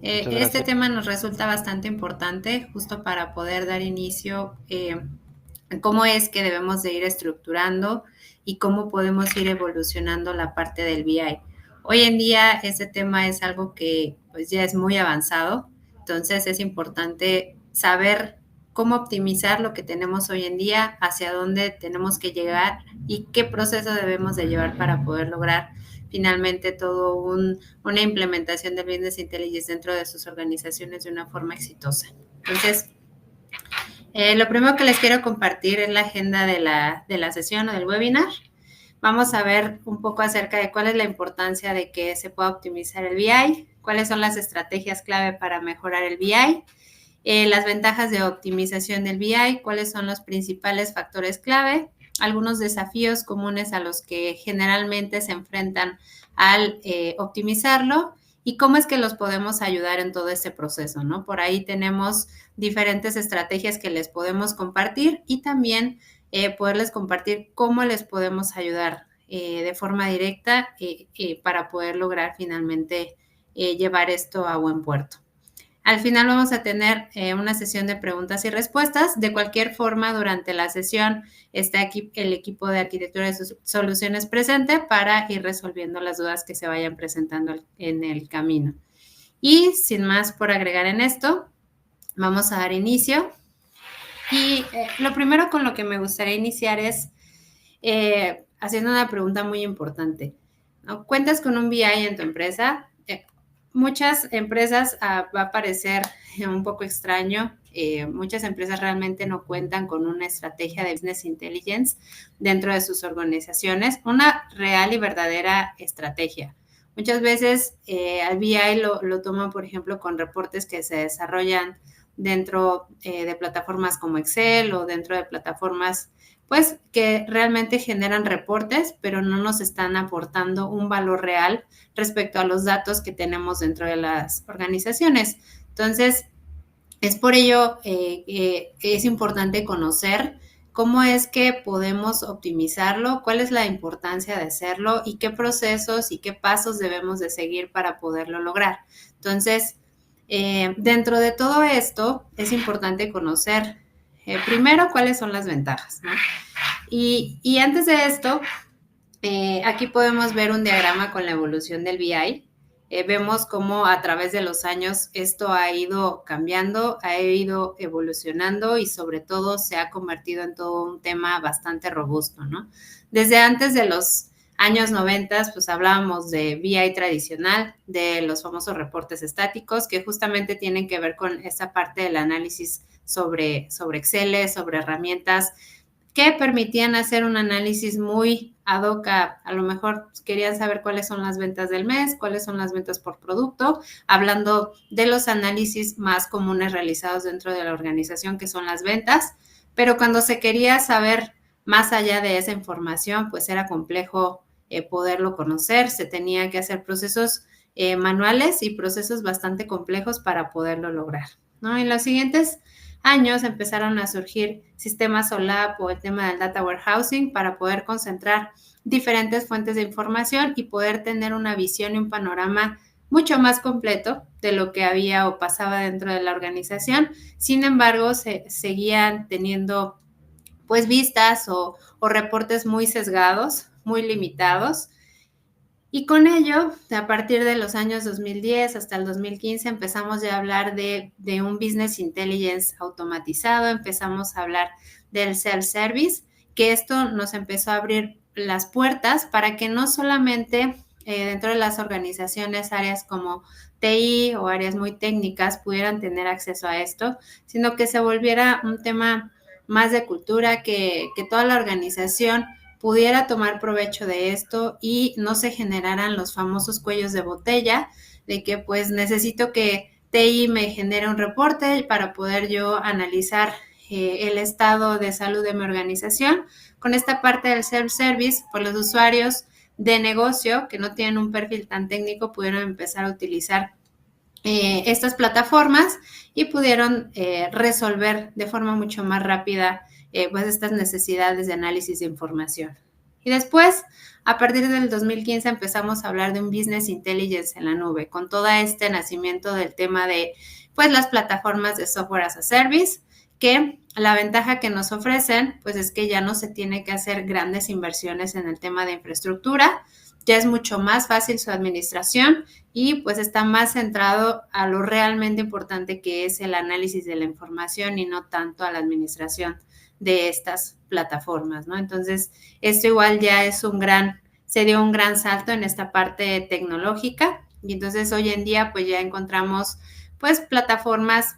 Muchas Este gracias. tema nos resulta bastante importante justo para poder dar inicio a cómo es que debemos de ir estructurando y cómo podemos ir evolucionando la parte del BI. Hoy en día este tema es algo que pues ya es muy avanzado, entonces es importante saber cómo optimizar lo que tenemos hoy en día, hacia dónde tenemos que llegar y qué proceso debemos de llevar para poder lograr finalmente una implementación del Business Intelligence dentro de sus organizaciones de una forma exitosa. Entonces, lo primero que les quiero compartir es la agenda de la sesión o del webinar. Vamos a ver un poco acerca de cuál es la importancia de que se pueda optimizar el BI, cuáles son las estrategias clave para mejorar el BI, las ventajas de optimización del BI, cuáles son los principales factores clave, algunos desafíos comunes a los que generalmente se enfrentan al optimizarlo y cómo es que los podemos ayudar en todo este proceso, ¿no? Por ahí tenemos diferentes estrategias que les podemos compartir y también poderles compartir cómo les podemos ayudar de forma directa para poder lograr finalmente llevar esto a buen puerto. Al final vamos a tener una sesión de preguntas y respuestas. De cualquier forma, durante la sesión está aquí el equipo de arquitectura de soluciones presente para ir resolviendo las dudas que se vayan presentando en el camino. Y sin más por agregar en esto, vamos a dar inicio. Y lo primero con lo que me gustaría iniciar es haciendo una pregunta muy importante, ¿no? ¿Cuentas con un BI en tu empresa? Muchas empresas va a parecer un poco extraño. Muchas empresas realmente no cuentan con una estrategia de business intelligence dentro de sus organizaciones, una real y verdadera estrategia. Muchas veces al BI lo toman, por ejemplo, con reportes que se desarrollan dentro de plataformas como Excel o dentro de plataformas pues que realmente generan reportes, pero no nos están aportando un valor real respecto a los datos que tenemos dentro de las organizaciones. Entonces, es por ello es importante conocer cómo es que podemos optimizarlo, cuál es la importancia de hacerlo y qué procesos y qué pasos debemos de seguir para poderlo lograr. Entonces, dentro de todo esto, es importante conocer primero cuáles son las ventajas, ¿no? Y antes de esto, aquí podemos ver un diagrama con la evolución del BI. Vemos cómo a través de los años esto ha ido cambiando, ha ido evolucionando y sobre todo se ha convertido en todo un tema bastante robusto, ¿no? Desde antes de los años 90, pues hablábamos de BI tradicional, de los famosos reportes estáticos, que justamente tienen que ver con esa parte del análisis sobre Excel, sobre herramientas que permitían hacer un análisis muy ad hoc a lo mejor querían saber cuáles son las ventas del mes, cuáles son las ventas por producto, hablando de los análisis más comunes realizados dentro de la organización, que son las ventas, pero cuando se quería saber más allá de esa información, pues era complejo poderlo conocer, se tenía que hacer procesos manuales y procesos bastante complejos para poderlo lograr, ¿no? En los siguientes años empezaron a surgir sistemas OLAP o el tema del data warehousing para poder concentrar diferentes fuentes de información y poder tener una visión y un panorama mucho más completo de lo que había o pasaba dentro de la organización. Sin embargo, se seguían teniendo pues vistas o reportes muy sesgados, muy limitados, y con ello, a partir de los años 2010 hasta el 2015, empezamos ya a hablar de un business intelligence automatizado, empezamos a hablar del self-service, que esto nos empezó a abrir las puertas para que no solamente dentro de las organizaciones, áreas como TI o áreas muy técnicas pudieran tener acceso a esto, sino que se volviera un tema más de cultura, que toda la organización pudiera tomar provecho de esto y no se generaran los famosos cuellos de botella de que pues necesito que TI me genere un reporte para poder yo analizar el estado de salud de mi organización. Con esta parte del self-service, pues los usuarios de negocio que no tienen un perfil tan técnico pudieron empezar a utilizar estas plataformas y pudieron resolver de forma mucho más rápida pues estas necesidades de análisis de información. Y después, a partir del 2015, empezamos a hablar de un business intelligence en la nube, con todo este nacimiento del tema de pues las plataformas de software as a service, que la ventaja que nos ofrecen pues es que ya no se tiene que hacer grandes inversiones en el tema de infraestructura, ya es mucho más fácil su administración y pues está más centrado a lo realmente importante que es el análisis de la información y no tanto a la administración de estas plataformas, ¿no? Entonces, esto igual ya es se dio un gran salto en esta parte tecnológica y entonces hoy en día pues ya encontramos pues plataformas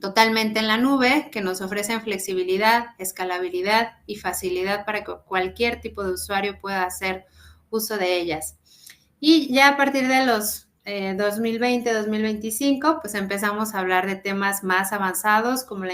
totalmente en la nube que nos ofrecen flexibilidad, escalabilidad y facilidad para que cualquier tipo de usuario pueda hacer uso de ellas. Y ya a partir de los 2020-2025, pues empezamos a hablar de temas más avanzados como la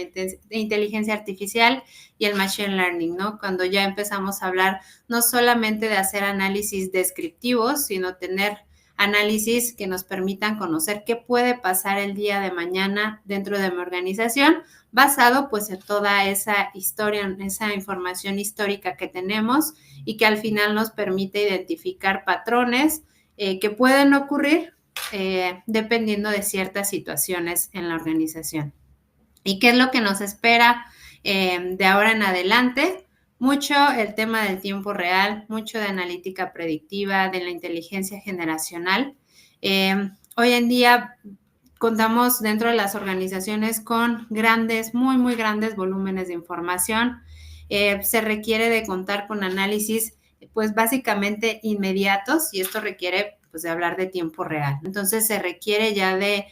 inteligencia artificial y el machine learning, ¿no? Cuando ya empezamos a hablar no solamente de hacer análisis descriptivos, sino tener análisis que nos permitan conocer qué puede pasar el día de mañana dentro de mi organización, basado pues en toda esa historia, en esa información histórica que tenemos y que al final nos permite identificar patrones que pueden ocurrir dependiendo de ciertas situaciones en la organización. ¿Y qué es lo que nos espera de ahora en adelante? Mucho el tema del tiempo real, mucho de analítica predictiva, de la inteligencia generacional. Hoy en día contamos dentro de las organizaciones con grandes, muy, muy grandes volúmenes de información. Se requiere de contar con análisis, pues básicamente inmediatos, y esto requiere pues de hablar de tiempo real. Entonces se requiere ya de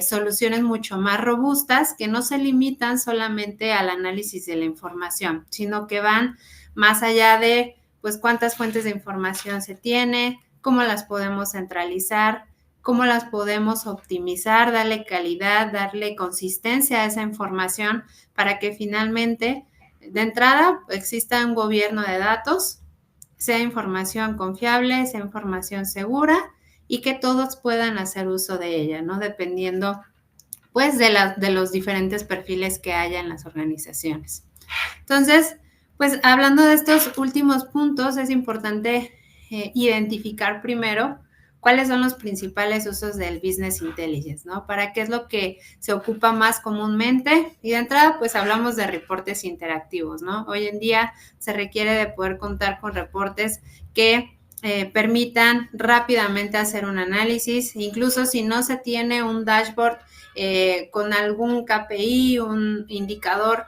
soluciones mucho más robustas que no se limitan solamente al análisis de la información, sino que van más allá de pues cuántas fuentes de información se tiene, cómo las podemos centralizar, cómo las podemos optimizar, darle calidad, darle consistencia a esa información para que finalmente, de entrada, exista un gobierno de datos, sea información confiable, sea información segura y que todos puedan hacer uso de ella, ¿no? Dependiendo, pues, de los diferentes perfiles que haya en las organizaciones. Entonces, pues, hablando de estos últimos puntos, es importante identificar primero cuáles son los principales usos del business intelligence, ¿no? Para qué es lo que se ocupa más comúnmente. Y de entrada, pues hablamos de reportes interactivos, ¿no? Hoy en día se requiere de poder contar con reportes que permitan rápidamente hacer un análisis, incluso si no se tiene un dashboard con algún KPI, un indicador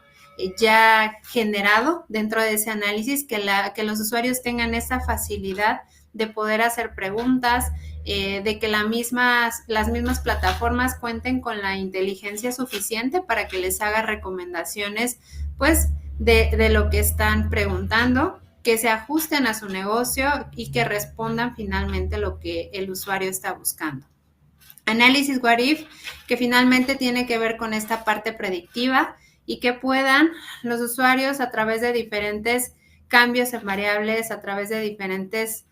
ya generado dentro de ese análisis, que los usuarios tengan esa facilidad de poder hacer preguntas, de que las mismas plataformas cuenten con la inteligencia suficiente para que les haga recomendaciones, pues, de lo que están preguntando, que se ajusten a su negocio y que respondan finalmente lo que el usuario está buscando. Análisis What If, que finalmente tiene que ver con esta parte predictiva y que puedan los usuarios a través de diferentes cambios en variables, a través de diferentes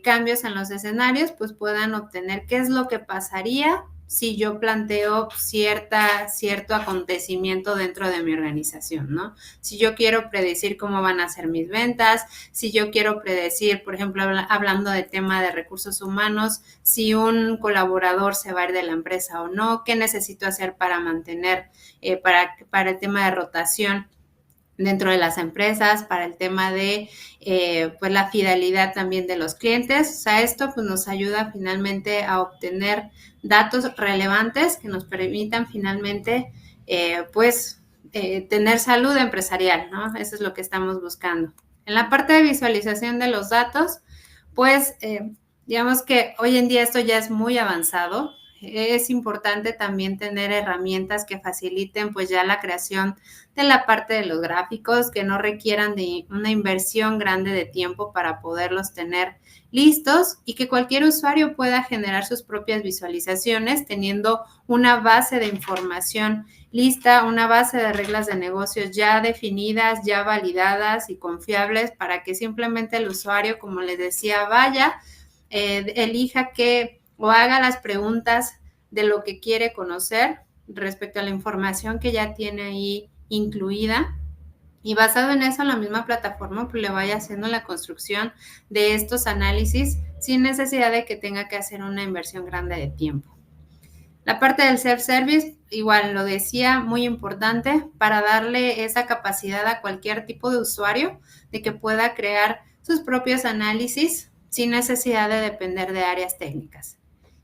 cambios en los escenarios, pues puedan obtener qué es lo que pasaría si yo planteo cierto acontecimiento dentro de mi organización, ¿no? Si yo quiero predecir cómo van a ser mis ventas, si yo quiero predecir, por ejemplo, hablando del tema de recursos humanos, si un colaborador se va a ir de la empresa o no, qué necesito hacer para mantener, para el tema de rotación dentro de las empresas, para el tema de pues la fidelidad también de los clientes. O sea, esto pues nos ayuda finalmente a obtener datos relevantes que nos permitan finalmente tener salud empresarial, ¿no? Eso es lo que estamos buscando. En la parte de visualización de los datos, pues digamos que hoy en día esto ya es muy avanzado. Es importante también tener herramientas que faciliten pues ya la creación de la parte de los gráficos, que no requieran de una inversión grande de tiempo para poderlos tener listos y que cualquier usuario pueda generar sus propias visualizaciones teniendo una base de información lista, una base de reglas de negocios ya definidas, ya validadas y confiables para que simplemente el usuario, como les decía, vaya, elija qué o haga las preguntas de lo que quiere conocer respecto a la información que ya tiene ahí incluida Y basado en eso, la misma plataforma pues le vaya haciendo la construcción de estos análisis sin necesidad de que tenga que hacer una inversión grande de tiempo. La parte del self-service, igual lo decía, muy importante para darle esa capacidad a cualquier tipo de usuario de que pueda crear sus propios análisis sin necesidad de depender de áreas técnicas.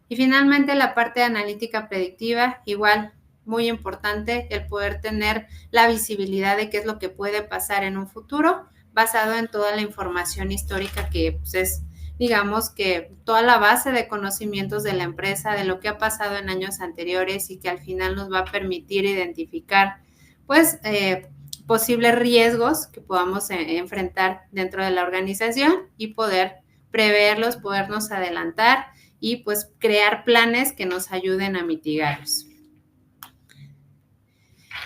Y finalmente la parte de analítica predictiva, igual muy importante el poder tener la visibilidad de qué es lo que puede pasar en un futuro basado en toda la información histórica que pues, es, digamos que toda la base de conocimientos de la empresa, de lo que ha pasado en años anteriores y que al final nos va a permitir identificar pues posibles riesgos que podamos enfrentar dentro de la organización y poder preverlos, podernos adelantar y pues crear planes que nos ayuden a mitigarlos.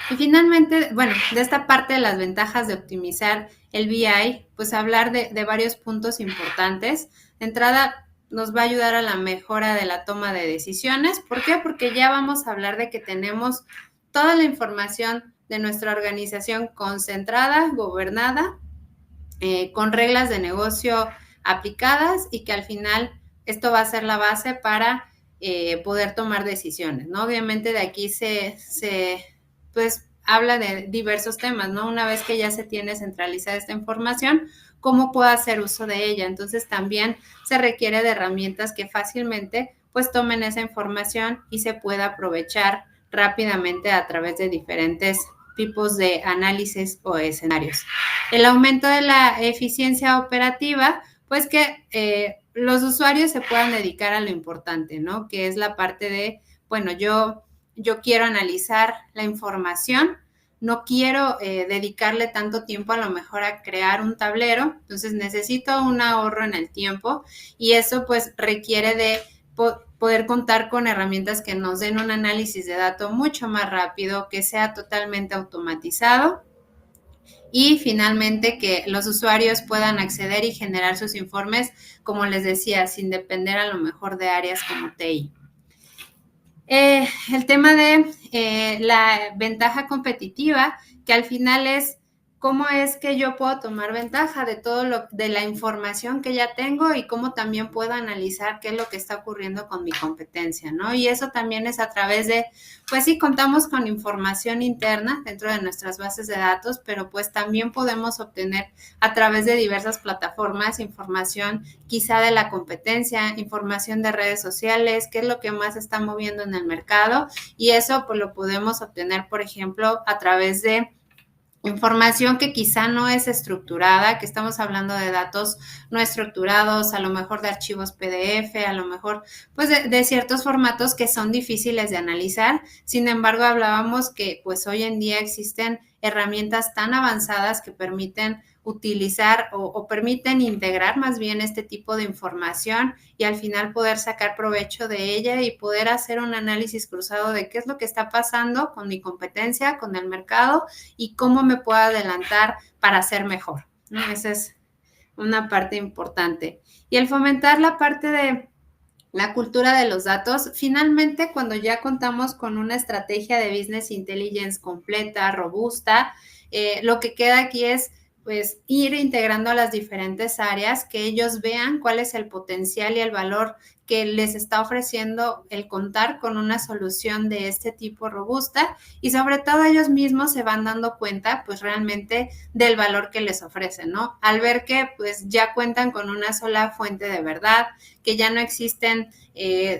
Y finalmente, bueno, de esta parte de las ventajas de optimizar el BI, pues hablar de varios puntos importantes. De entrada, nos va a ayudar a la mejora de la toma de decisiones. ¿Por qué? Porque ya vamos a hablar de que tenemos toda la información de nuestra organización concentrada, gobernada, con reglas de negocio aplicadas y que al final esto va a ser la base para poder tomar decisiones, ¿no? Obviamente de aquí pues habla de diversos temas, ¿no? Una vez que ya se tiene centralizada esta información, ¿cómo puedo hacer uso de ella? Entonces también se requiere de herramientas que fácilmente pues tomen esa información y se pueda aprovechar rápidamente a través de diferentes tipos de análisis o escenarios. El aumento de la eficiencia operativa, pues que los usuarios se puedan dedicar a lo importante, ¿no? Que es la parte de, bueno, yo quiero analizar la información, no quiero dedicarle tanto tiempo a lo mejor a crear un tablero, entonces necesito un ahorro en el tiempo y eso pues requiere de poder contar con herramientas que nos den un análisis de datos mucho más rápido, que sea totalmente automatizado y finalmente que los usuarios puedan acceder y generar sus informes, como les decía, sin depender a lo mejor de áreas como TI. El tema de la ventaja competitiva, que al final es cómo es que yo puedo tomar ventaja de de la información que ya tengo y cómo también puedo analizar qué es lo que está ocurriendo con mi competencia, ¿no? Y eso también es a través de, pues sí, contamos con información interna dentro de nuestras bases de datos, pero pues también podemos obtener a través de diversas plataformas información quizá de la competencia, información de redes sociales, qué es lo que más está moviendo en el mercado y eso pues lo podemos obtener, por ejemplo, a través de información que quizá no es estructurada, que estamos hablando de datos no estructurados, a lo mejor de archivos PDF, a lo mejor pues de ciertos formatos que son difíciles de analizar. Sin embargo, hablábamos que pues hoy en día existen herramientas tan avanzadas que permiten utilizar o permiten integrar más bien este tipo de información y al final poder sacar provecho de ella y poder hacer un análisis cruzado de qué es lo que está pasando con mi competencia, con el mercado y cómo me puedo adelantar para ser mejor, ¿no? Esa es una parte importante. Y el fomentar la parte de la cultura de los datos, finalmente cuando ya contamos con una estrategia de business intelligence completa, robusta, lo que queda aquí es pues ir integrando a las diferentes áreas, que ellos vean cuál es el potencial y el valor que les está ofreciendo el contar con una solución de este tipo robusta y sobre todo ellos mismos se van dando cuenta pues realmente del valor que les ofrecen, ¿no? Al ver que pues ya cuentan con una sola fuente de verdad, que ya no existen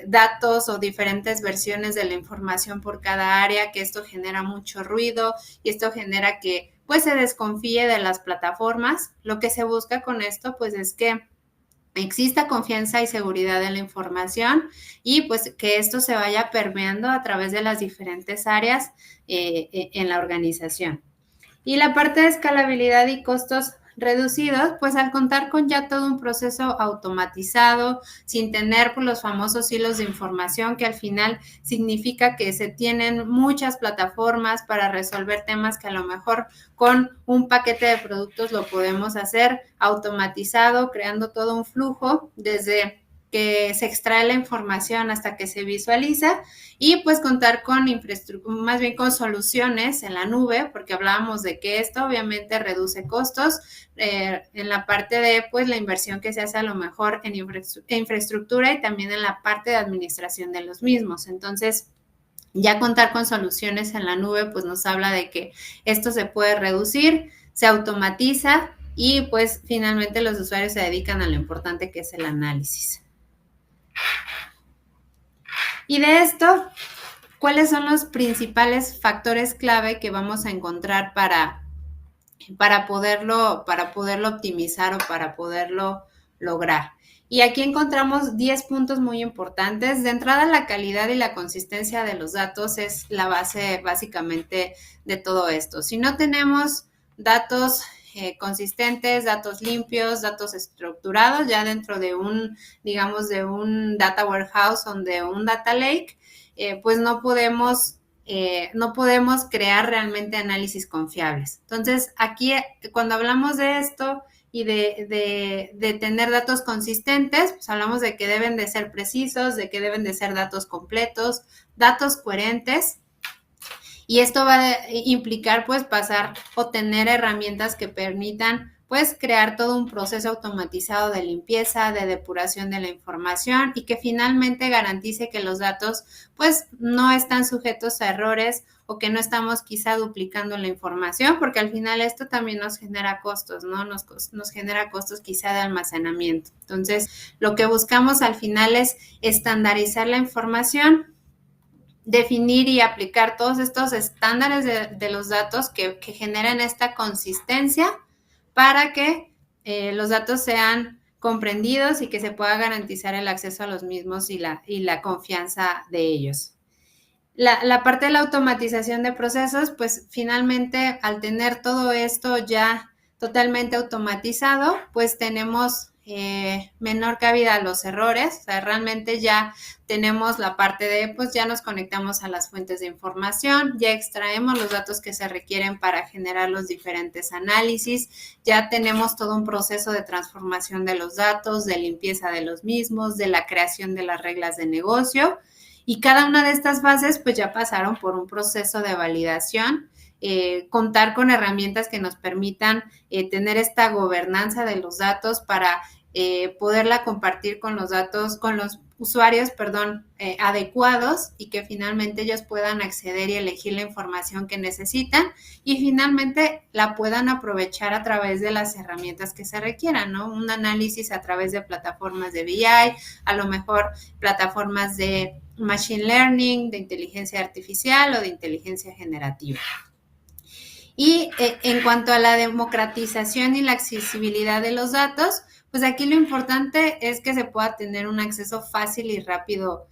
datos o diferentes versiones de la información por cada área, que esto genera mucho ruido y esto genera que pues se desconfíe de las plataformas. Lo que se busca con esto pues es que exista confianza y seguridad en la información y pues que esto se vaya permeando a través de las diferentes áreas en la organización. Y la parte de escalabilidad y costos reducidos, pues al contar con ya todo un proceso automatizado, sin tener pues, los famosos hilos de información, que al final significa que se tienen muchas plataformas para resolver temas que a lo mejor con un paquete de productos lo podemos hacer automatizado, creando todo un flujo desde que se extrae la información hasta que se visualiza y pues contar con más bien con soluciones en la nube, porque hablábamos de que esto obviamente reduce costos en la parte de pues la inversión que se hace a lo mejor en infraestructura y también en la parte de administración de los mismos. Entonces, ya contar con soluciones en la nube pues nos habla de que esto se puede reducir, se automatiza y pues finalmente los usuarios se dedican a lo importante que es el análisis. Y de esto, ¿cuáles son los principales factores clave que vamos a encontrar para poderlo optimizar o para poderlo lograr? Y aquí encontramos 10 puntos muy importantes. De entrada, la calidad y la consistencia de los datos es la base básicamente de todo esto. Si no tenemos datos consistentes, datos limpios, datos estructurados, ya dentro de digamos, de un data warehouse o de un data lake, pues no podemos crear realmente análisis confiables. Entonces, aquí cuando hablamos de esto y de tener datos consistentes, pues hablamos de que deben de ser precisos, de que deben de ser datos completos, datos coherentes. Y esto va a implicar pues pasar o tener herramientas que permitan pues crear todo un proceso automatizado de limpieza, de depuración de la información y que finalmente garantice que los datos pues no están sujetos a errores o que no estamos quizá duplicando la información, porque al final esto también nos genera costos, ¿no? Nos genera costos quizá de almacenamiento. Entonces, lo que buscamos al final es estandarizar la información, definir y aplicar todos estos estándares de los datos que generen esta consistencia para que los datos sean comprendidos y que se pueda garantizar el acceso a los mismos y la confianza de ellos. La parte de la automatización de procesos, pues finalmente al tener todo esto ya totalmente automatizado, pues tenemos menor cabida a los errores. O sea, realmente ya tenemos la parte de, pues ya nos conectamos a las fuentes de información, ya extraemos los datos que se requieren para generar los diferentes análisis, ya tenemos todo un proceso de transformación de los datos, de limpieza de los mismos, de la creación de las reglas de negocio. Y cada una de estas bases pues ya pasaron por un proceso de validación, contar con herramientas que nos permitan tener esta gobernanza de los datos para poderla compartir con los datos, con los usuarios, adecuados y que finalmente ellos puedan acceder y elegir la información que necesitan y finalmente la puedan aprovechar a través de las herramientas que se requieran, ¿no? Un análisis a través de plataformas de BI, a lo mejor plataformas de machine learning, de inteligencia artificial o de inteligencia generativa. Y en cuanto a la democratización y la accesibilidad de los datos, pues aquí lo importante es que se pueda tener un acceso fácil y rápido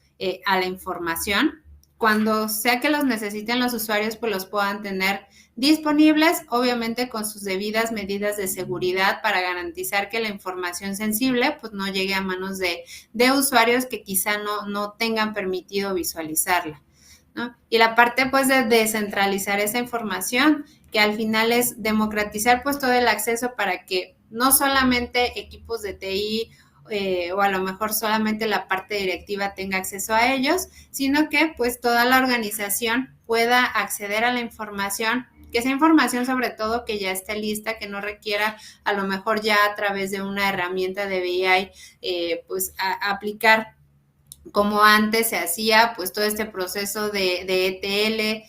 a la información. Cuando sea que los necesiten los usuarios, pues los puedan tener disponibles, obviamente con sus debidas medidas de seguridad para garantizar que la información sensible pues no llegue a manos de usuarios que quizá no tengan permitido visualizarla, ¿no? Y la parte pues de descentralizar esa información, que al final es democratizar pues todo el acceso para que no solamente equipos de TI o a lo mejor solamente la parte directiva tenga acceso a ellos, sino que pues toda la organización pueda acceder a la información, que sea información sobre todo que ya esté lista, que no requiera a lo mejor ya a través de una herramienta de BI pues aplicar como antes se hacía pues todo este proceso de ETL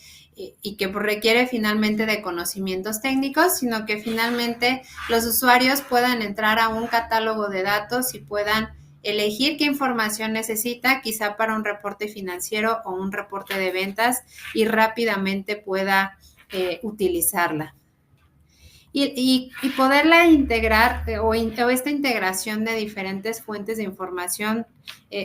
y que requiere finalmente de conocimientos técnicos, sino que finalmente los usuarios puedan entrar a un catálogo de datos y puedan elegir qué información necesita, quizá para un reporte financiero o un reporte de ventas y rápidamente pueda utilizarla. Y poderla integrar o esta integración de diferentes fuentes de información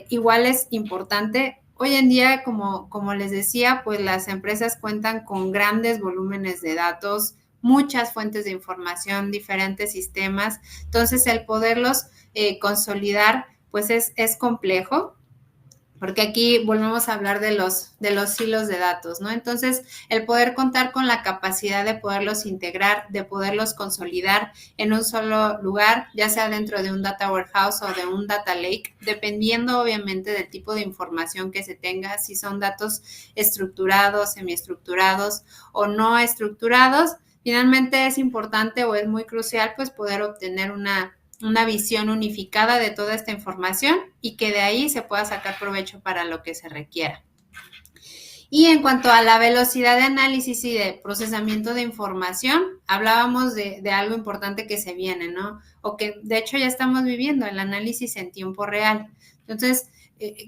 igual es importante. Hoy en día, como les decía, pues las empresas cuentan con grandes volúmenes de datos, muchas fuentes de información, diferentes sistemas. Entonces, el poderlos consolidar, pues es complejo. porque aquí volvemos a hablar de los hilos de datos, ¿no? Entonces, el poder contar con la capacidad de poderlos integrar, de poderlos consolidar en un solo lugar, ya sea dentro de un data warehouse o de un data lake, dependiendo obviamente del tipo de información que se tenga, si son datos estructurados, semiestructurados o no estructurados. Finalmente es importante o es muy crucial pues poder obtener una visión unificada de toda esta información y que de ahí se pueda sacar provecho para lo que se requiera. Y en cuanto a la velocidad de análisis y de procesamiento de información, hablábamos de algo importante que se viene, ¿no? O que de hecho ya estamos viviendo, el análisis en tiempo real. Entonces,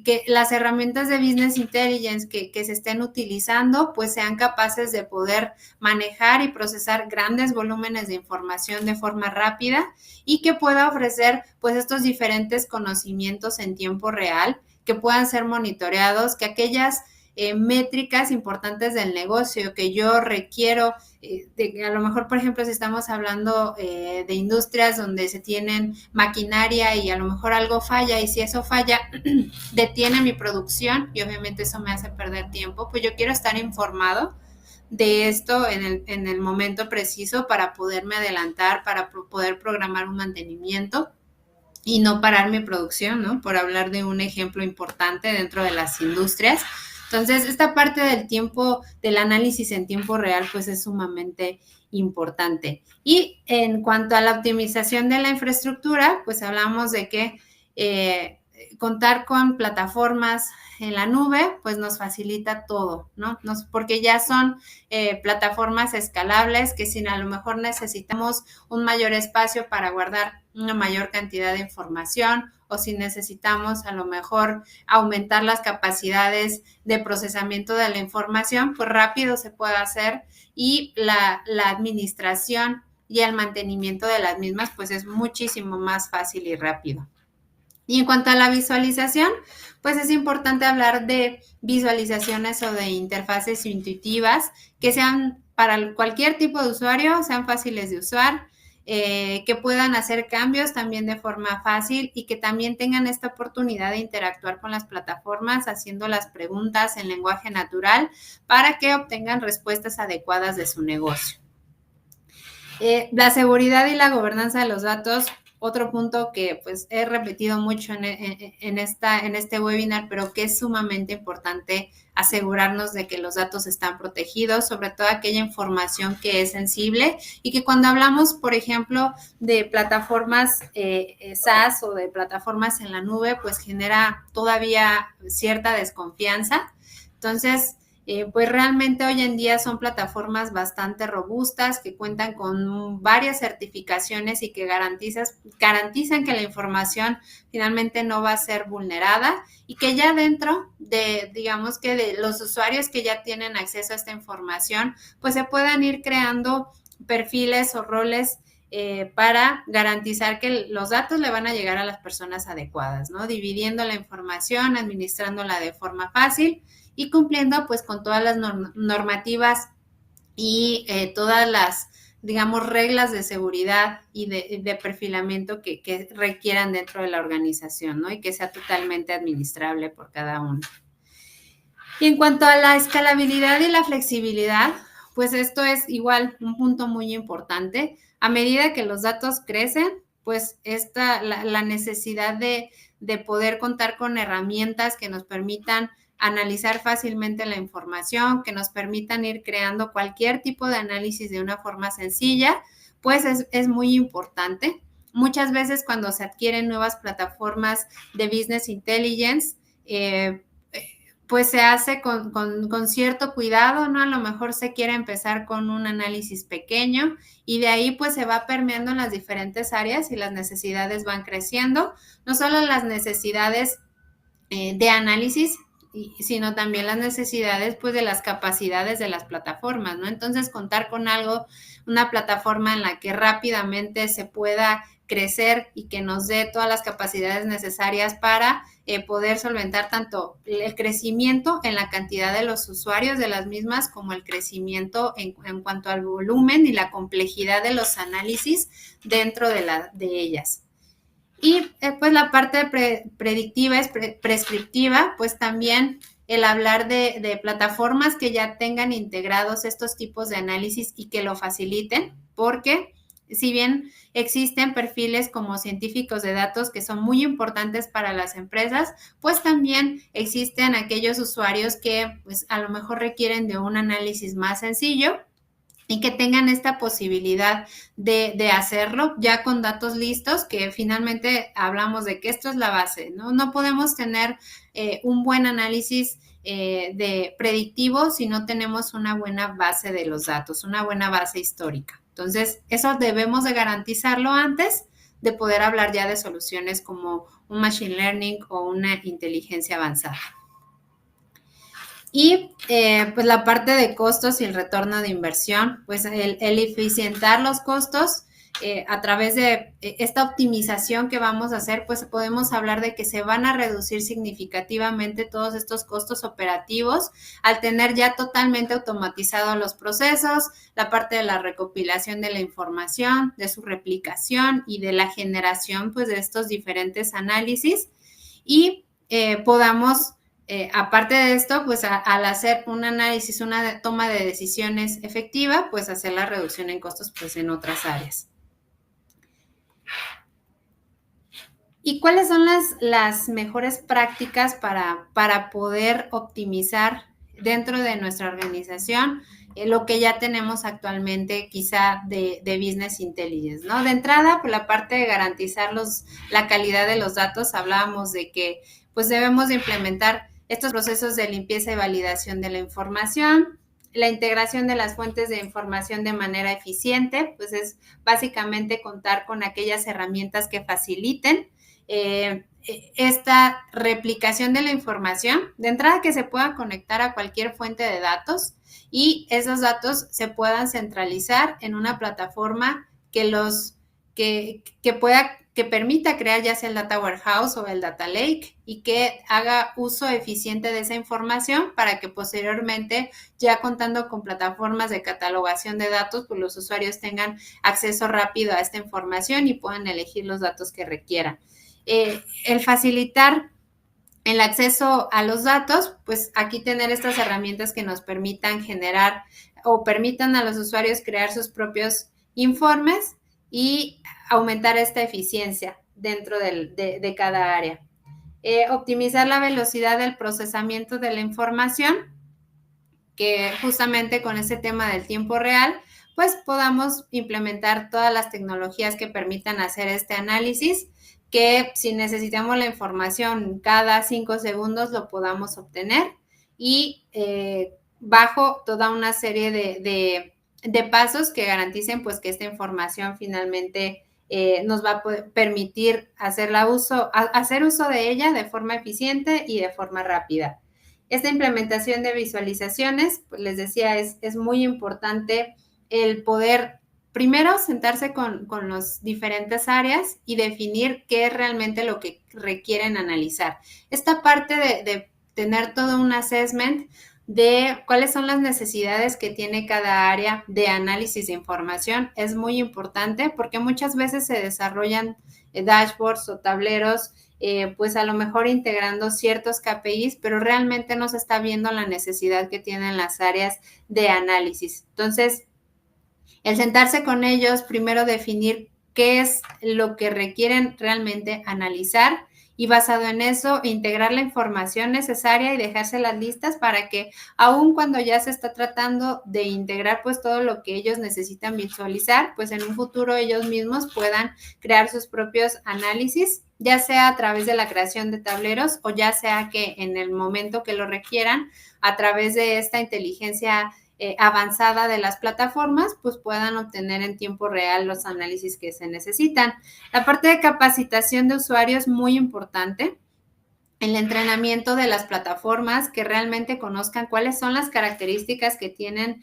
que las herramientas de Business Intelligence que se estén utilizando, pues sean capaces de poder manejar y procesar grandes volúmenes de información de forma rápida y que pueda ofrecer, pues, estos diferentes conocimientos en tiempo real, que puedan ser monitoreados, que aquellas métricas importantes del negocio que yo requiero, a lo mejor, por ejemplo, si estamos hablando de industrias donde se tienen maquinaria y a lo mejor algo falla y si eso falla, detiene mi producción y obviamente eso me hace perder tiempo, pues yo quiero estar informado de esto en el momento preciso para poderme adelantar, para poder programar un mantenimiento y no parar mi producción, ¿no? Por hablar de un ejemplo importante dentro de las industrias. Entonces, esta parte del tiempo, del análisis en tiempo real, pues es sumamente importante. Y en cuanto a la optimización de la infraestructura, pues hablamos de que contar con plataformas en la nube, pues nos facilita todo, ¿no? Porque ya son plataformas escalables que si a lo mejor necesitamos un mayor espacio para guardar una mayor cantidad de información o si necesitamos a lo mejor aumentar las capacidades de procesamiento de la información, pues rápido se puede hacer y la administración y el mantenimiento de las mismas, pues es muchísimo más fácil y rápido. Y en cuanto a la visualización, pues es importante hablar de visualizaciones o de interfaces intuitivas que sean para cualquier tipo de usuario, sean fáciles de usar, que puedan hacer cambios también de forma fácil y que también tengan esta oportunidad de interactuar con las plataformas haciendo las preguntas en lenguaje natural para que obtengan respuestas adecuadas de su negocio. La seguridad y la gobernanza de los datos, otro punto que pues he repetido mucho en este webinar, pero que es sumamente importante asegurarnos de que los datos están protegidos, sobre todo aquella información que es sensible y que cuando hablamos, por ejemplo, de plataformas SaaS o de plataformas en la nube, pues genera todavía cierta desconfianza. Entonces, pues realmente hoy en día son plataformas bastante robustas que cuentan con varias certificaciones y que garantizan que la información finalmente no va a ser vulnerada y que ya dentro de, digamos que de los usuarios que ya tienen acceso a esta información, pues se puedan ir creando perfiles o roles para garantizar que los datos le van a llegar a las personas adecuadas, ¿no? Dividiendo la información, administrándola de forma fácil y cumpliendo pues con todas las normativas y todas las, digamos, reglas de seguridad y de perfilamiento que requieran dentro de la organización, ¿no? Y que sea totalmente administrable por cada uno. Y en cuanto a la escalabilidad y la flexibilidad, pues esto es igual un punto muy importante. A medida que los datos crecen, pues la necesidad de poder contar con herramientas que nos permitan analizar fácilmente la información, que nos permitan ir creando cualquier tipo de análisis de una forma sencilla, pues es muy importante. Muchas veces cuando se adquieren nuevas plataformas de Business Intelligence, pues se hace con cierto cuidado, ¿no? A lo mejor se quiere empezar con un análisis pequeño y de ahí pues se va permeando en las diferentes áreas y las necesidades van creciendo, no solo las necesidades de análisis, sino también las necesidades pues de las capacidades de las plataformas, ¿no? Entonces contar con una plataforma en la que rápidamente se pueda crecer y que nos dé todas las capacidades necesarias para poder solventar tanto el crecimiento en la cantidad de los usuarios de las mismas como el crecimiento en cuanto al volumen y la complejidad de los análisis dentro de ellas. Y pues la parte predictiva es prescriptiva, pues también el hablar de plataformas que ya tengan integrados estos tipos de análisis y que lo faciliten, porque si bien existen perfiles como científicos de datos que son muy importantes para las empresas, pues también existen aquellos usuarios que pues a lo mejor requieren de un análisis más sencillo y que tengan esta posibilidad de hacerlo ya con datos listos, que finalmente hablamos de que esto es la base, ¿no? No podemos tener un buen análisis de predictivo si no tenemos una buena base de los datos, una buena base histórica. Entonces, eso debemos de garantizarlo antes de poder hablar ya de soluciones como un machine learning o una inteligencia avanzada. Y pues la parte de costos y el retorno de inversión, pues el eficientar los costos a través de esta optimización que vamos a hacer, pues podemos hablar de que se van a reducir significativamente todos estos costos operativos al tener ya totalmente automatizados los procesos, la parte de la recopilación de la información, de su replicación y de la generación pues de estos diferentes análisis y podamos aparte de esto, pues al hacer un análisis, una toma de decisiones efectiva, pues hacer la reducción en costos pues en otras áreas. ¿Y cuáles son las mejores prácticas para poder optimizar dentro de nuestra organización lo que ya tenemos actualmente quizá de Business Intelligence, ¿no? De entrada, por la parte de garantizar la calidad de los datos, hablábamos de que pues debemos de implementar estos procesos de limpieza y validación de la información, la integración de las fuentes de información de manera eficiente, pues es básicamente contar con aquellas herramientas que faciliten esta replicación de la información, de entrada que se pueda conectar a cualquier fuente de datos y esos datos se puedan centralizar en una plataforma que permita crear ya sea el Data Warehouse o el Data Lake y que haga uso eficiente de esa información para que posteriormente, ya contando con plataformas de catalogación de datos, pues los usuarios tengan acceso rápido a esta información y puedan elegir los datos que requieran. El facilitar el acceso a los datos, pues aquí tener estas herramientas que nos permitan generar o permitan a los usuarios crear sus propios informes y aumentar esta eficiencia dentro de cada área. Optimizar la velocidad del procesamiento de la información, que justamente con ese tema del tiempo real, pues podamos implementar todas las tecnologías que permitan hacer este análisis, que si necesitamos la información cada 5 segundos lo podamos obtener y bajo toda una serie de pasos que garanticen pues que esta información finalmente nos va a permitir hacer uso de ella de forma eficiente y de forma rápida. Esta implementación de visualizaciones, pues les decía, es muy importante el poder primero sentarse con las diferentes áreas y definir qué es realmente lo que requieren analizar. Esta parte de tener todo un assessment de cuáles son las necesidades que tiene cada área de análisis de información es muy importante porque muchas veces se desarrollan dashboards o tableros pues a lo mejor integrando ciertos KPIs, pero realmente no se está viendo la necesidad que tienen las áreas de análisis. Entonces, el sentarse con ellos, primero definir qué es lo que requieren realmente analizar y basado en eso integrar la información necesaria y dejárselas listas para que aun cuando ya se está tratando de integrar pues todo lo que ellos necesitan visualizar, pues en un futuro ellos mismos puedan crear sus propios análisis, ya sea a través de la creación de tableros o ya sea que en el momento que lo requieran, a través de esta inteligencia avanzada de las plataformas, pues puedan obtener en tiempo real los análisis que se necesitan. La parte de capacitación de usuarios muy importante. el entrenamiento de las plataformas, que realmente conozcan cuáles son las características que tienen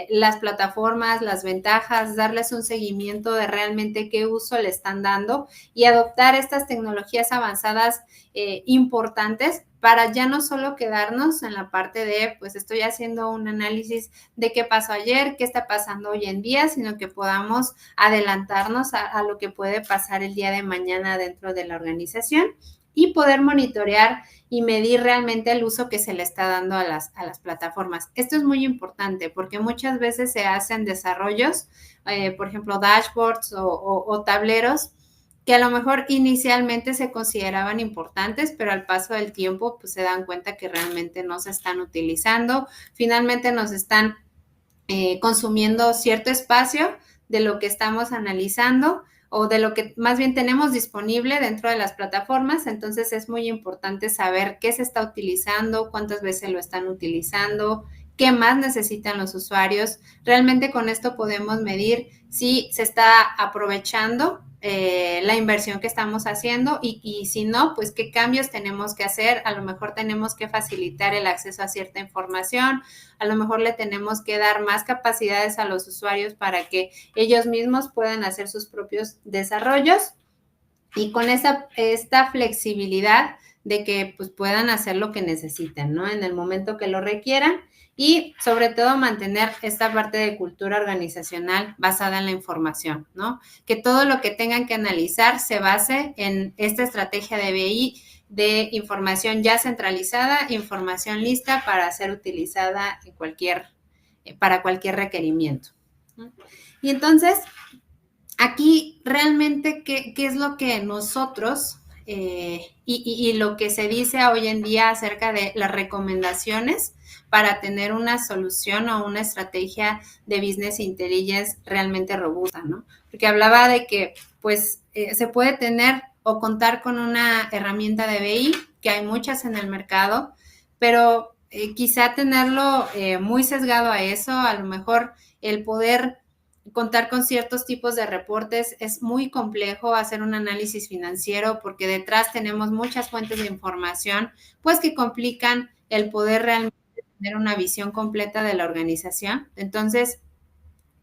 las plataformas, las ventajas, darles un seguimiento de realmente qué uso le están dando y adoptar estas tecnologías avanzadas importantes para ya no solo quedarnos en la parte de, pues estoy haciendo un análisis de qué pasó ayer, qué está pasando hoy en día, sino que podamos adelantarnos a lo que puede pasar el día de mañana dentro de la organización y poder monitorear y medir realmente el uso que se le está dando a las plataformas. Esto es muy importante porque muchas veces se hacen desarrollos, por ejemplo, dashboards o tableros que a lo mejor inicialmente se consideraban importantes, pero al paso del tiempo pues se dan cuenta que realmente no se están utilizando, finalmente nos están consumiendo cierto espacio de lo que estamos analizando o de lo que más bien tenemos disponible dentro de las plataformas. Entonces es muy importante saber qué se está utilizando, cuántas veces lo están utilizando, qué más necesitan los usuarios. Realmente con esto podemos medir si se está aprovechando la inversión que estamos haciendo y si no, pues qué cambios tenemos que hacer. A lo mejor tenemos que facilitar el acceso a cierta información, a lo mejor le tenemos que dar más capacidades a los usuarios para que ellos mismos puedan hacer sus propios desarrollos y con esta flexibilidad de que pues, puedan hacer lo que necesiten, ¿no? En el momento que lo requieran y sobre todo mantener esta parte de cultura organizacional basada en la información, ¿no? Que todo lo que tengan que analizar se base en esta estrategia de BI de información ya centralizada, información lista para ser utilizada en para cualquier requerimiento. ¿No? Y entonces, aquí realmente, ¿qué es lo que nosotros y lo que se dice hoy en día acerca de las recomendaciones para tener una solución o una estrategia de business intelligence realmente robusta, ¿no? Porque hablaba de que, pues, se puede tener o contar con una herramienta de BI, que hay muchas en el mercado, pero quizá tenerlo muy sesgado a eso, a lo mejor el poder contar con ciertos tipos de reportes es muy complejo hacer un análisis financiero porque detrás tenemos muchas fuentes de información, pues que complican el poder realmente tener una visión completa de la organización. Entonces,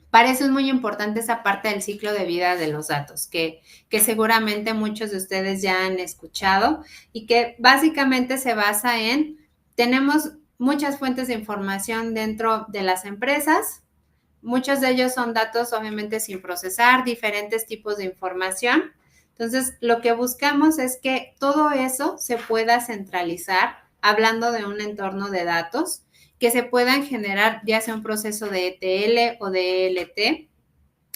para eso es muy importante esa parte del ciclo de vida de los datos, que seguramente muchos de ustedes ya han escuchado y que básicamente se basa en, tenemos muchas fuentes de información dentro de las empresas. Muchos de ellos son datos obviamente sin procesar, diferentes tipos de información. Entonces, lo que buscamos es que todo eso se pueda centralizar, hablando de un entorno de datos, que se puedan generar ya sea un proceso de ETL o de ELT,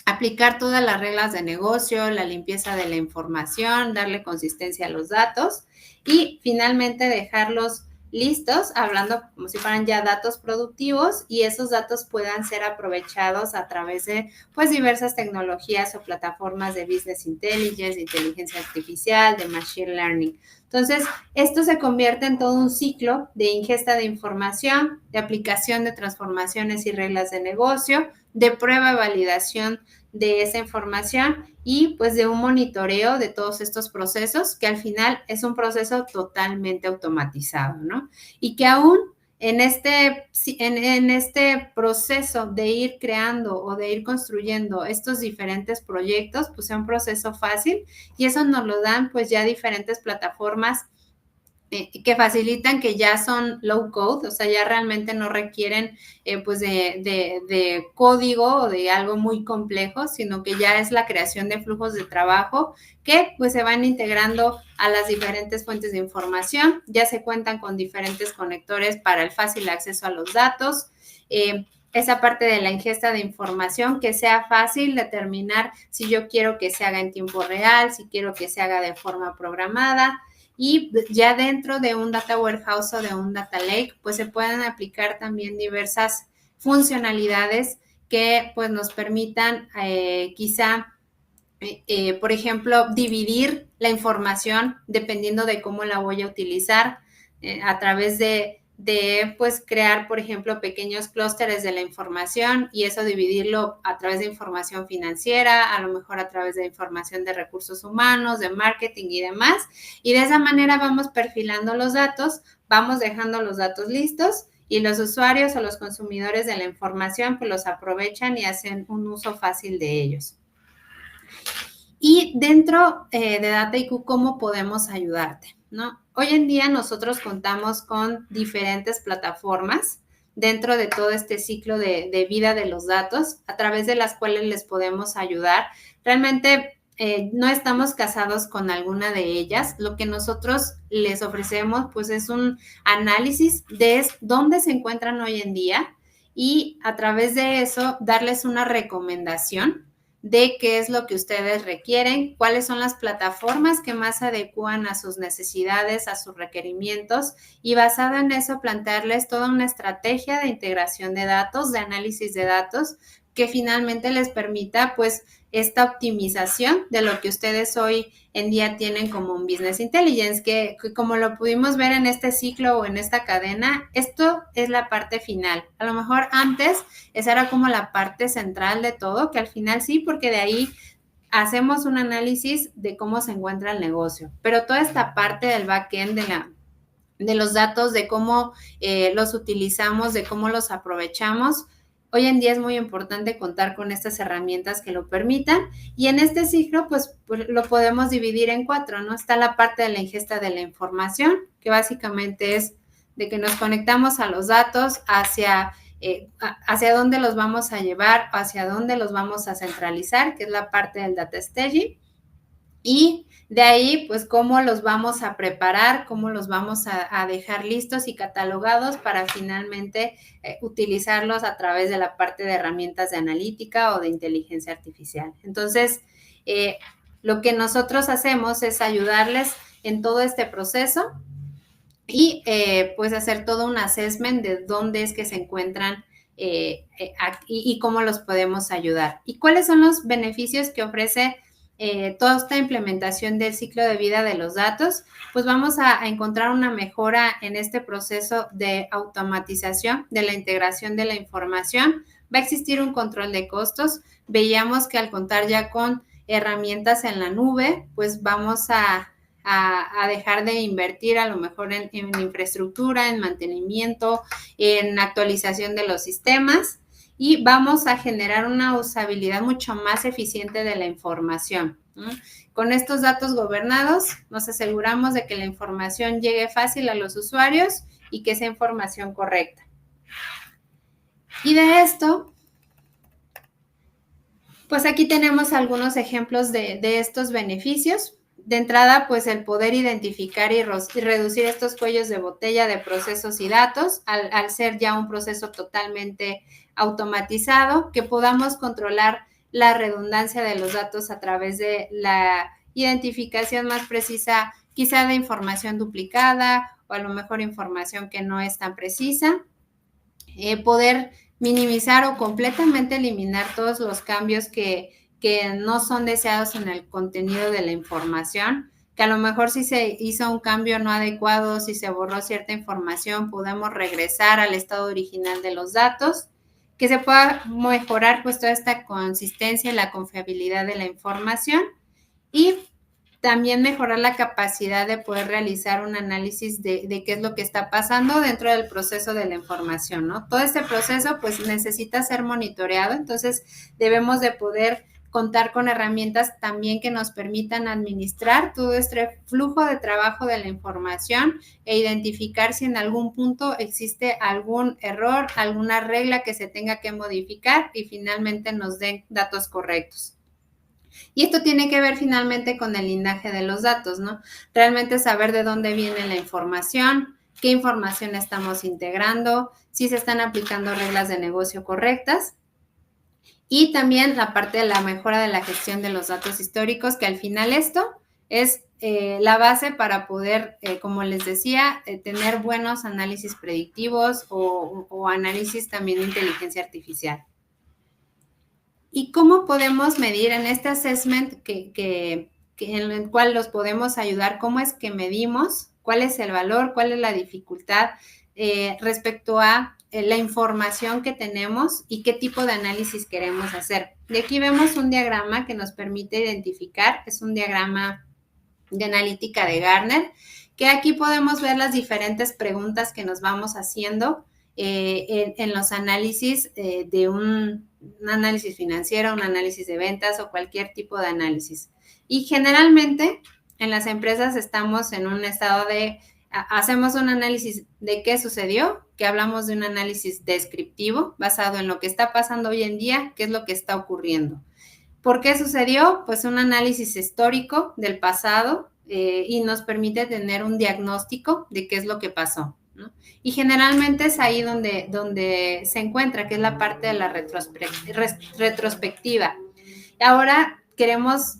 aplicar todas las reglas de negocio, la limpieza de la información, darle consistencia a los datos y finalmente dejarlos listos, hablando como si fueran ya datos productivos y esos datos puedan ser aprovechados a través de pues diversas tecnologías o plataformas de business intelligence, de inteligencia artificial, de machine learning. Entonces, esto se convierte en todo un ciclo de ingesta de información, de aplicación de transformaciones y reglas de negocio, de prueba y validación de esa información y pues de un monitoreo de todos estos procesos que al final es un proceso totalmente automatizado, ¿no? Y que aún en este proceso de ir creando o de ir construyendo estos diferentes proyectos, pues sea un proceso fácil y eso nos lo dan pues ya diferentes plataformas que facilitan, que ya son low code, o sea, ya realmente no requieren pues de código o de algo muy complejo, sino que ya es la creación de flujos de trabajo que pues se van integrando a las diferentes fuentes de información, ya se cuentan con diferentes conectores para el fácil acceso a los datos, esa parte de la ingesta de información, que sea fácil determinar si yo quiero que se haga en tiempo real, si quiero que se haga de forma programada, y ya dentro de un data warehouse o de un data lake, pues se pueden aplicar también diversas funcionalidades que pues nos permitan quizá, por ejemplo, dividir la información dependiendo de cómo la voy a utilizar a través de pues crear, por ejemplo, pequeños clústeres de la información y eso dividirlo a través de información financiera, a lo mejor a través de información de recursos humanos, de marketing y demás. Y de esa manera vamos perfilando los datos, vamos dejando los datos listos y los usuarios o los consumidores de la información pues los aprovechan y hacen un uso fácil de ellos. Y dentro de DataIQ, ¿cómo podemos ayudarte? ¿No? Hoy en día nosotros contamos con diferentes plataformas dentro de todo este ciclo de vida de los datos, a través de las cuales les podemos ayudar. Realmente no estamos casados con alguna de ellas. Lo que nosotros les ofrecemos pues es un análisis de dónde se encuentran hoy en día y a través de eso darles una recomendación de qué es lo que ustedes requieren, cuáles son las plataformas que más se adecúan a sus necesidades, a sus requerimientos y basado en eso plantearles toda una estrategia de integración de datos, de análisis de datos que finalmente les permita pues esta optimización de lo que ustedes hoy en día tienen como un business intelligence, que como lo pudimos ver en este ciclo o en esta cadena, esto es la parte final. A lo mejor antes esa era como la parte central de todo, que al final sí, porque de ahí hacemos un análisis de cómo se encuentra el negocio, pero toda esta parte del backend de los datos, de cómo los utilizamos, de cómo los aprovechamos. Hoy en día es muy importante contar con estas herramientas que lo permitan y en este ciclo pues lo podemos dividir en 4, ¿no? Está la parte de la ingesta de la información, que básicamente es de que nos conectamos a los datos hacia dónde los vamos a llevar, hacia dónde los vamos a centralizar, que es la parte del data staging. Y de ahí, pues, cómo los vamos a preparar, cómo los vamos a dejar listos y catalogados para finalmente utilizarlos a través de la parte de herramientas de analítica o de inteligencia artificial. Entonces, lo que nosotros hacemos es ayudarles en todo este proceso y pues hacer todo un assessment de dónde es que se encuentran y cómo los podemos ayudar. ¿Y cuáles son los beneficios que ofrece toda esta implementación del ciclo de vida de los datos? Pues vamos a encontrar una mejora en este proceso de automatización de la integración de la información. Va a existir un control de costos. Veíamos que al contar ya con herramientas en la nube, pues vamos a dejar de invertir a lo mejor en infraestructura, en mantenimiento, en actualización de los sistemas y vamos a generar una usabilidad mucho más eficiente de la información. Con estos datos gobernados nos aseguramos de que la información llegue fácil a los usuarios y que sea información correcta. Y de esto, pues aquí tenemos algunos ejemplos de estos beneficios. De entrada, pues el poder identificar y reducir estos cuellos de botella de procesos y datos, al ser ya un proceso totalmente automatizado, que podamos controlar la redundancia de los datos a través de la identificación más precisa, quizá de información duplicada o a lo mejor información que no es tan precisa. Poder minimizar o completamente eliminar todos los cambios que no son deseados en el contenido de la información, que a lo mejor si se hizo un cambio no adecuado, si se borró cierta información, podemos regresar al estado original de los datos, que se pueda mejorar pues toda esta consistencia y la confiabilidad de la información y también mejorar la capacidad de poder realizar un análisis de qué es lo que está pasando dentro del proceso de la información, ¿no? Todo este proceso pues necesita ser monitoreado, entonces debemos de poder contar con herramientas también que nos permitan administrar todo este flujo de trabajo de la información e identificar si en algún punto existe algún error, alguna regla que se tenga que modificar y finalmente nos den datos correctos. Y esto tiene que ver finalmente con el linaje de los datos, ¿no? Realmente saber de dónde viene la información, qué información estamos integrando, si se están aplicando reglas de negocio correctas. Y también la parte de la mejora de la gestión de los datos históricos, que al final esto es la base para poder, como les decía, tener buenos análisis predictivos o análisis también de inteligencia artificial. ¿Y cómo podemos medir en este assessment en el cual los podemos ayudar? ¿Cómo es que medimos cuál es el valor, cuál es la dificultad respecto a la información que tenemos y qué tipo de análisis queremos hacer. Y aquí vemos un diagrama que nos permite identificar, es un diagrama de analítica de Gartner, que aquí podemos ver las diferentes preguntas que nos vamos haciendo en los análisis de un análisis financiero, un análisis de ventas o cualquier tipo de análisis. Y generalmente en las empresas estamos en un estado de, hacemos un análisis de qué sucedió, que hablamos de un análisis descriptivo basado en lo que está pasando hoy en día, qué es lo que está ocurriendo. ¿Por qué sucedió? Pues un análisis histórico del pasado y nos permite tener un diagnóstico de qué es lo que pasó, ¿no? Y generalmente es ahí donde se encuentra, que es la parte de la retrospectiva. Ahora queremos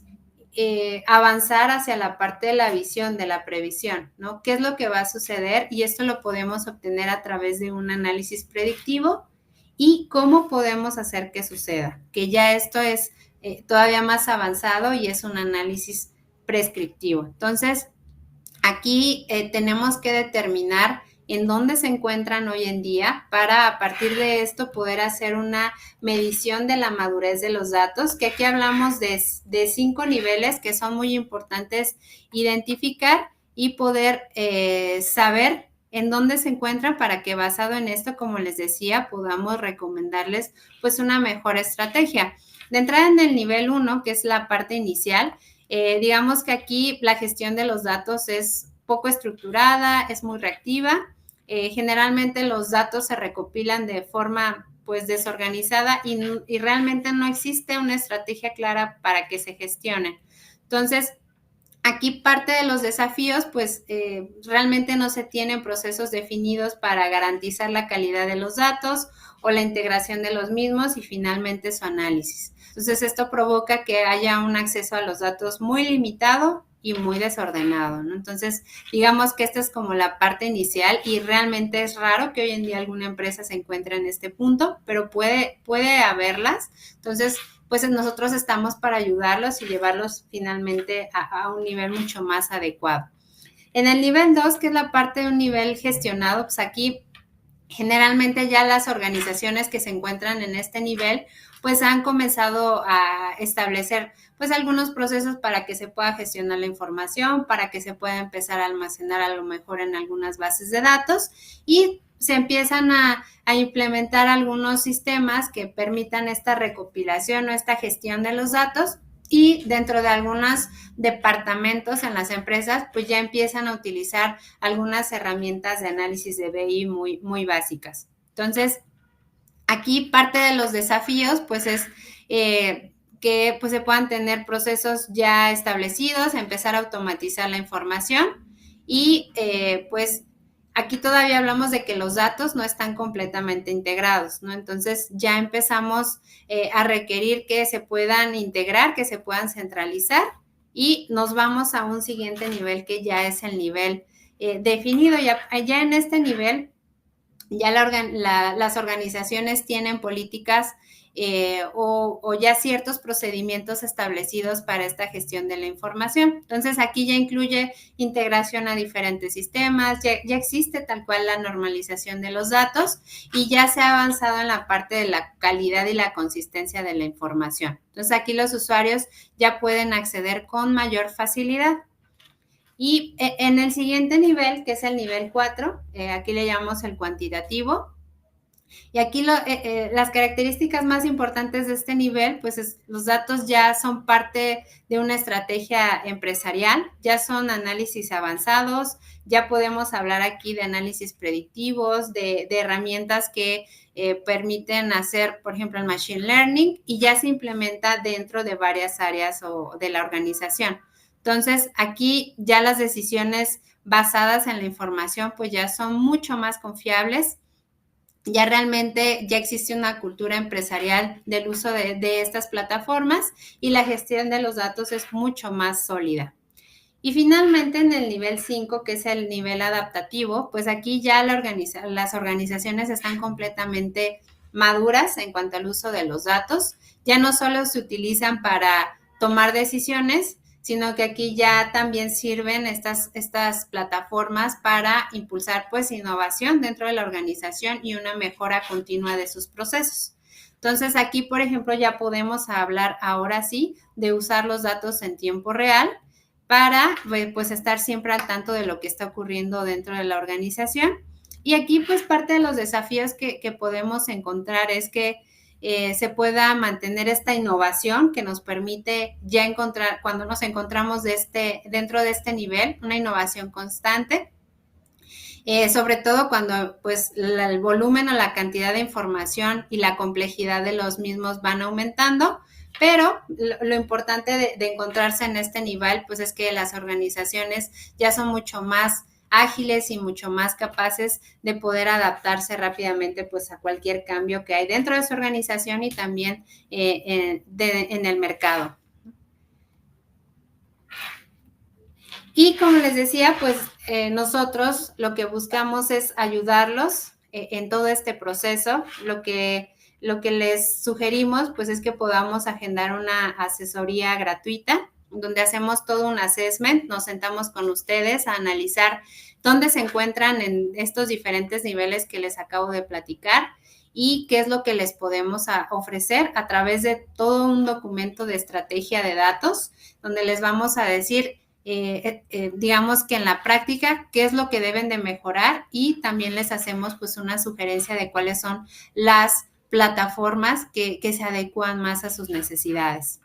avanzar hacia la parte de la visión, de la previsión, ¿no? ¿Qué es lo que va a suceder? Y esto lo podemos obtener a través de un análisis predictivo y cómo podemos hacer que suceda, que ya esto es todavía más avanzado y es un análisis prescriptivo. Entonces, aquí tenemos que determinar en dónde se encuentran hoy en día para a partir de esto poder hacer una medición de la madurez de los datos, que aquí hablamos de 5 niveles que son muy importantes identificar y poder saber en dónde se encuentran para que basado en esto, como les decía, podamos recomendarles pues una mejor estrategia. De entrada en el nivel 1, que es la parte inicial, digamos que aquí la gestión de los datos es poco estructurada, es muy reactiva. Generalmente los datos se recopilan de forma pues desorganizada y realmente no existe una estrategia clara para que se gestionen. Entonces, aquí parte de los desafíos, pues realmente no se tienen procesos definidos para garantizar la calidad de los datos o la integración de los mismos y finalmente su análisis. Entonces, esto provoca que haya un acceso a los datos muy limitado y muy desordenado, ¿no? Entonces, digamos que esta es como la parte inicial y realmente es raro que hoy en día alguna empresa se encuentre en este punto, pero puede haberlas. Entonces, pues nosotros estamos para ayudarlos y llevarlos finalmente a un nivel mucho más adecuado. En el nivel 2, que es la parte de un nivel gestionado, pues aquí generalmente ya las organizaciones que se encuentran en este nivel pues han comenzado a establecer pues algunos procesos para que se pueda gestionar la información, para que se pueda empezar a almacenar a lo mejor en algunas bases de datos y se empiezan a implementar algunos sistemas que permitan esta recopilación o esta gestión de los datos y dentro de algunos departamentos en las empresas, pues ya empiezan a utilizar algunas herramientas de análisis de BI muy básicas. Entonces, aquí parte de los desafíos, pues es que pues, se puedan tener procesos ya establecidos, empezar a automatizar la información y pues aquí todavía hablamos de que los datos no están completamente integrados, ¿no? Entonces ya empezamos a requerir que se puedan integrar, que se puedan centralizar y nos vamos a un siguiente nivel que ya es el nivel definido. Ya en este nivel ya las organizaciones tienen políticas o ya ciertos procedimientos establecidos para esta gestión de la información. Entonces, aquí ya incluye integración a diferentes sistemas, ya existe tal cual la normalización de los datos y ya se ha avanzado en la parte de la calidad y la consistencia de la información. Entonces, aquí los usuarios ya pueden acceder con mayor facilidad. Y en el siguiente nivel, que es el nivel 4, aquí le llamamos el cuantitativo. Y aquí las características más importantes de este nivel, pues los datos ya son parte de una estrategia empresarial, ya son análisis avanzados, ya podemos hablar aquí de análisis predictivos, de herramientas que permiten hacer, por ejemplo, el machine learning y ya se implementa dentro de varias áreas o de la organización. Entonces, aquí ya las decisiones basadas en la información pues ya son mucho más confiables. Ya realmente ya existe una cultura empresarial del uso de estas plataformas y la gestión de los datos es mucho más sólida. Y finalmente en el nivel 5, que es el nivel adaptativo, pues aquí ya las organizaciones están completamente maduras en cuanto al uso de los datos. Ya no solo se utilizan para tomar decisiones, sino que aquí ya también sirven estas plataformas para impulsar pues innovación dentro de la organización y una mejora continua de sus procesos. Entonces aquí, por ejemplo, ya podemos hablar ahora sí de usar los datos en tiempo real para pues estar siempre al tanto de lo que está ocurriendo dentro de la organización. Y aquí pues parte de los desafíos que podemos encontrar es que se pueda mantener esta innovación que nos permite ya encontrar, cuando nos encontramos dentro de este nivel, una innovación constante, sobre todo cuando pues el volumen o la cantidad de información y la complejidad de los mismos van aumentando, pero lo importante de encontrarse en este nivel pues es que las organizaciones ya son mucho más ágiles y mucho más capaces de poder adaptarse rápidamente pues a cualquier cambio que hay dentro de su organización y también en el mercado. Y como les decía, pues nosotros lo que buscamos es ayudarlos en todo este proceso. Lo que les sugerimos, pues es que podamos agendar una asesoría gratuita, donde hacemos todo un assessment, nos sentamos con ustedes a analizar dónde se encuentran en estos diferentes niveles que les acabo de platicar y qué es lo que les podemos ofrecer a través de todo un documento de estrategia de datos, donde les vamos a decir digamos que en la práctica, qué es lo que deben de mejorar y también les hacemos pues una sugerencia de cuáles son las plataformas que se adecuan más a sus necesidades.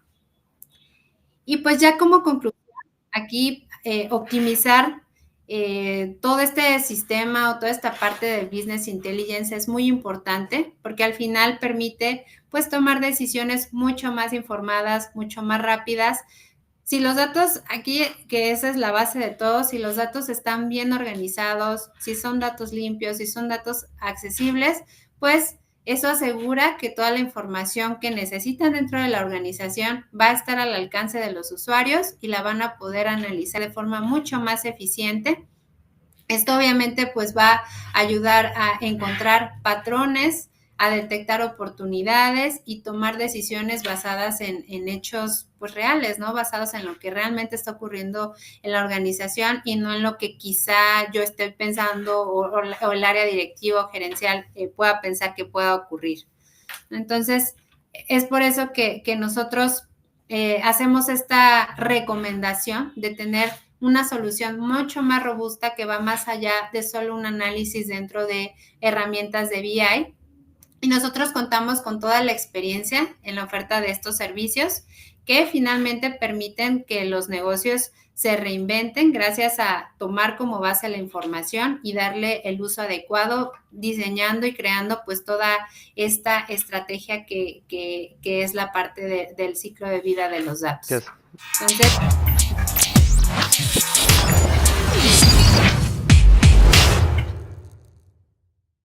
Y pues ya como conclusión, aquí optimizar todo este sistema o toda esta parte del business intelligence es muy importante porque al final permite pues tomar decisiones mucho más informadas, mucho más rápidas. Si los datos, aquí, que esa es la base de todo, si los datos están bien organizados, si son datos limpios, si son datos accesibles, pues eso asegura que toda la información que necesitan dentro de la organización va a estar al alcance de los usuarios y la van a poder analizar de forma mucho más eficiente. Esto obviamente pues va a ayudar a encontrar patrones, a detectar oportunidades y tomar decisiones basadas en hechos pues reales, ¿no? Basados en lo que realmente está ocurriendo en la organización y no en lo que quizá yo esté pensando o el área directiva o gerencial pueda pensar que pueda ocurrir. Entonces, es por eso que nosotros hacemos esta recomendación de tener una solución mucho más robusta que va más allá de solo un análisis dentro de herramientas de BI. Y nosotros contamos con toda la experiencia en la oferta de estos servicios que finalmente permiten que los negocios se reinventen gracias a tomar como base la información y darle el uso adecuado, diseñando y creando pues toda esta estrategia que es la parte del ciclo de vida de los datos. Yes. Entonces,